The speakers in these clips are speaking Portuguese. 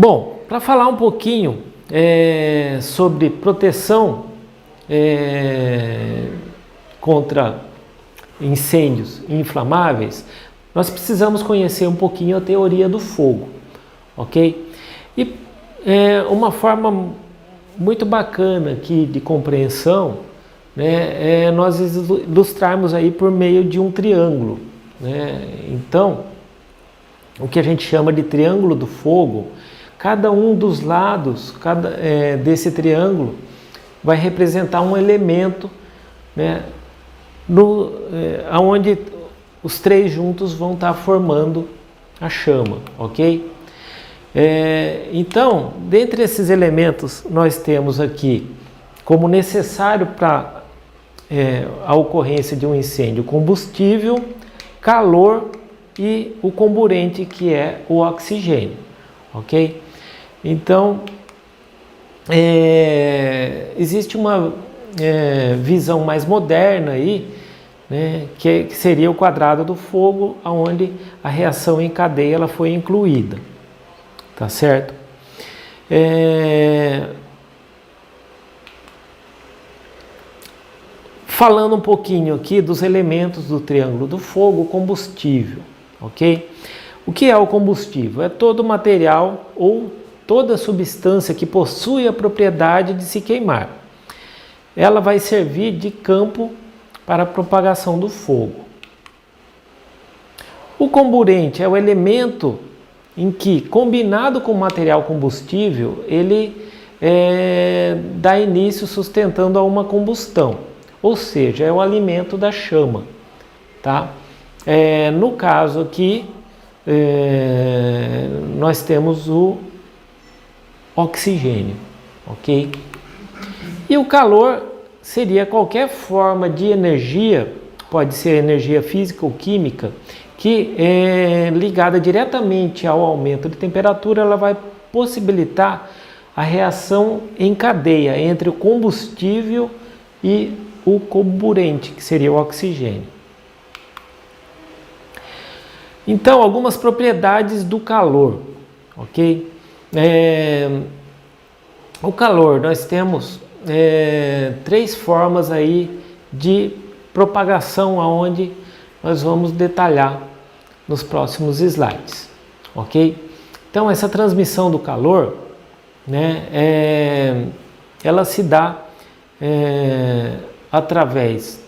Bom, para falar um pouquinho sobre proteção contra incêndios inflamáveis, nós precisamos conhecer um pouquinho a teoria do fogo, ok? E uma forma muito bacana aqui de compreensão, né, é nós ilustrarmos aí por meio de um triângulo, né? Então, o que a gente chama de triângulo do fogo, cada um dos lados desse triângulo vai representar um elemento, né, onde os três juntos vão estar formando a chama, ok? Então, dentre esses elementos, nós temos aqui como necessário para a ocorrência de um incêndio combustível, calor e o comburente, que é o oxigênio, ok? Então, existe uma visão mais moderna aí, né, que seria o quadrado do fogo, onde a reação em cadeia ela foi incluída, tá certo? Falando um pouquinho aqui dos elementos do triângulo do fogo, combustível, ok? O que é o combustível? É todo material ou toda substância que possui a propriedade de se queimar. Ela vai servir de campo para a propagação do fogo. O comburente é o elemento em que, combinado com o material combustível, ele dá início sustentando a uma combustão, ou seja, é o alimento da chama, tá? No caso aqui, nós temos o oxigênio, ok? E o calor seria qualquer forma de energia, pode ser energia física ou química, que ligada diretamente ao aumento de temperatura, ela vai possibilitar a reação em cadeia entre o combustível e o comburente, que seria o oxigênio. Então, algumas propriedades do calor, ok? O calor, nós temos três formas aí de propagação, aonde nós vamos detalhar nos próximos slides, ok? Então, essa transmissão do calor, né, ela se dá através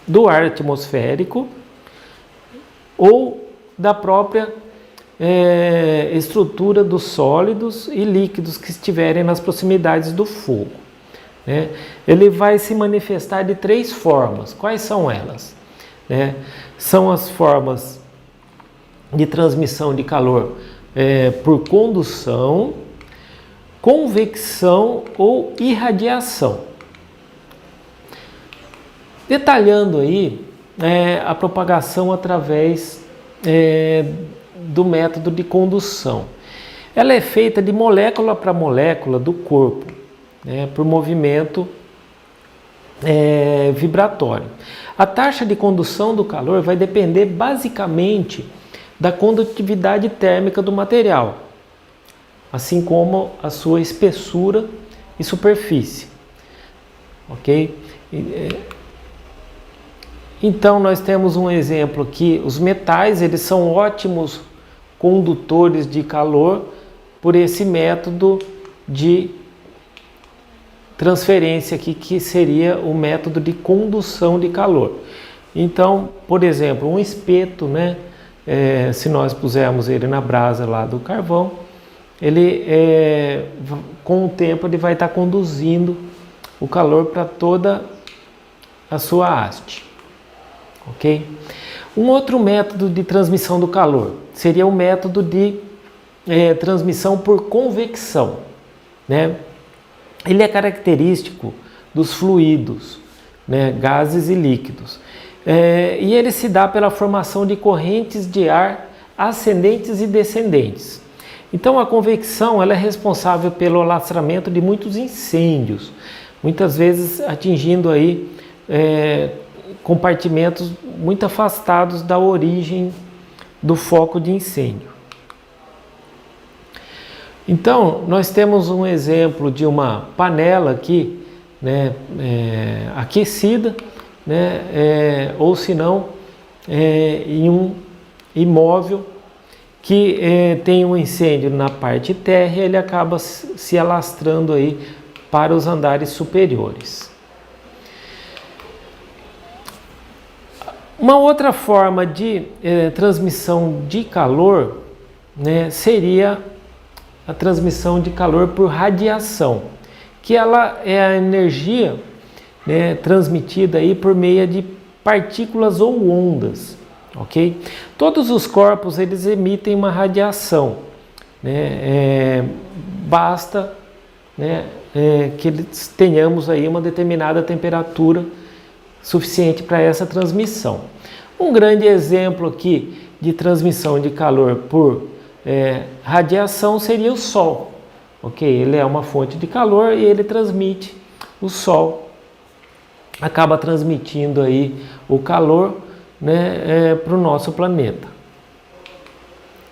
do ar atmosférico ou da própria estrutura dos sólidos e líquidos que estiverem nas proximidades do fogo, né? Ele vai se manifestar de três formas. Quais são elas? São as formas de transmissão de calor por condução, convecção ou irradiação. Detalhando aí a propagação através do método de condução. Ela é feita de molécula para molécula do corpo, por movimento vibratório. A taxa de condução do calor vai depender basicamente da condutividade térmica do material, assim como a sua espessura e superfície, ok? Então, nós temos um exemplo aqui. Os metais, eles são ótimos condutores de calor por esse método de transferência aqui, que seria o método de condução de calor. Então, por exemplo, um espeto, né, se nós pusermos ele na brasa lá do carvão, ele, com o tempo, ele vai estar conduzindo o calor para toda a sua haste. Ok? Um outro método de transmissão do calor seria o método de transmissão por convecção, né? Ele é característico dos fluidos, né, gases e líquidos, e ele se dá pela formação de correntes de ar ascendentes e descendentes. Então, a convecção ela é responsável pelo alastramento de muitos incêndios, muitas vezes atingindo aí compartimentos muito afastados da origem do foco de incêndio, Então, nós temos um exemplo de uma panela aqui, né, aquecida, né, ou se não, em um imóvel que tem um incêndio na parte térrea, ele acaba se alastrando aí para os andares superiores. Uma outra forma de transmissão de calor, né, seria a transmissão de calor por radiação, que ela é a energia, né, transmitida aí por meio de partículas ou ondas, ok? Todos os corpos eles emitem uma radiação, né? Basta, né, que eles tenhamos aí uma determinada temperatura suficiente para essa transmissão. Um grande exemplo aqui de transmissão de calor por radiação seria o Sol, ok? Ele é uma fonte de calor e ele transmite, o Sol acaba transmitindo aí o calor, né, para o nosso planeta,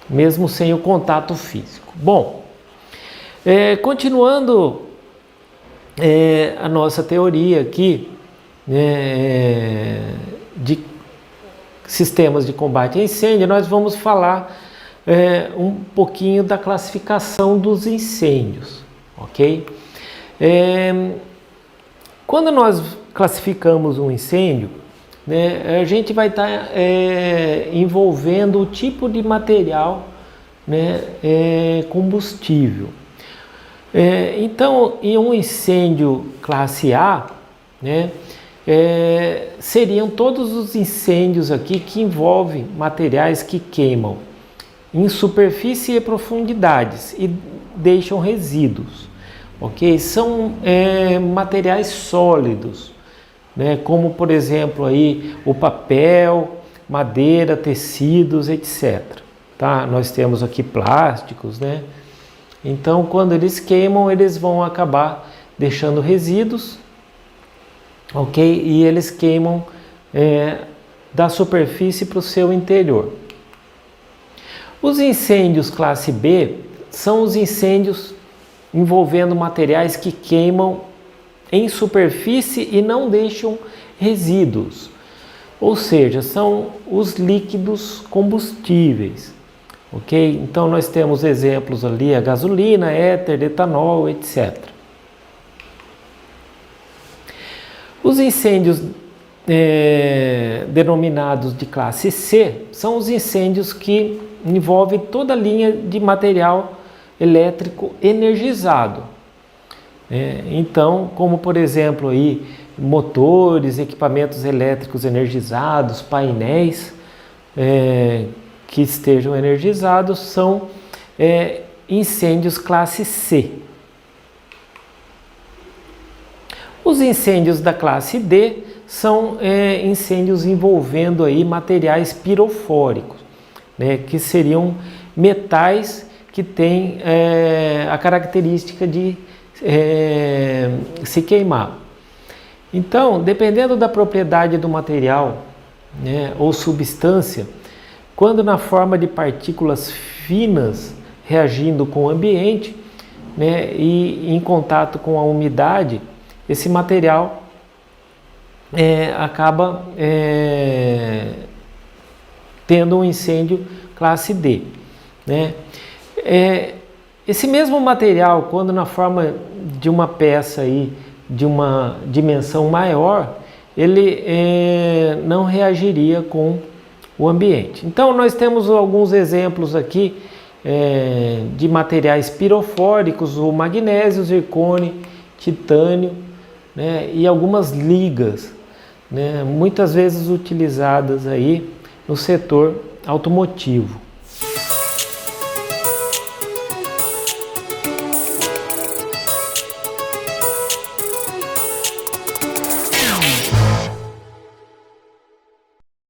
mesmo sem o contato físico. Bom, continuando a nossa teoria aqui, de sistemas de combate a incêndio, nós vamos falar um pouquinho da classificação dos incêndios, ok? Quando nós classificamos um incêndio, né, a gente vai estar envolvendo o tipo de material, né, combustível. Então, em um incêndio classe A, né, seriam todos os incêndios aqui que envolvem materiais que queimam em superfície e profundidades e deixam resíduos, ok? São materiais sólidos, né, como por exemplo aí o papel, madeira, tecidos, etc. Tá? Nós temos aqui plásticos, né? Então, quando eles queimam, eles vão acabar deixando resíduos, ok? E eles queimam da superfície para o seu interior. Os incêndios classe B são os incêndios envolvendo materiais que queimam em superfície e não deixam resíduos, ou seja, são os líquidos combustíveis, ok? Então nós temos exemplos ali, a gasolina, éter, etanol, etc. Os incêndios denominados de classe C são os incêndios que envolvem toda a linha de material elétrico energizado. Então, como por exemplo aí, motores, equipamentos elétricos energizados, painéis que estejam energizados, são incêndios classe C. Os incêndios da classe D são incêndios envolvendo aí materiais pirofóricos, né, que seriam metais que têm a característica de se queimar. Então, dependendo da propriedade do material, né, ou substância, quando na forma de partículas finas reagindo com o ambiente, né, e em contato com a umidade, esse material acaba tendo um incêndio classe D, né? Esse mesmo material, quando na forma de uma peça aí, de uma dimensão maior, ele não reagiria com o ambiente. Então nós temos alguns exemplos aqui de materiais pirofóricos, o magnésio, zircônio, titânio, né, e algumas ligas, né, muitas vezes utilizadas aí no setor automotivo.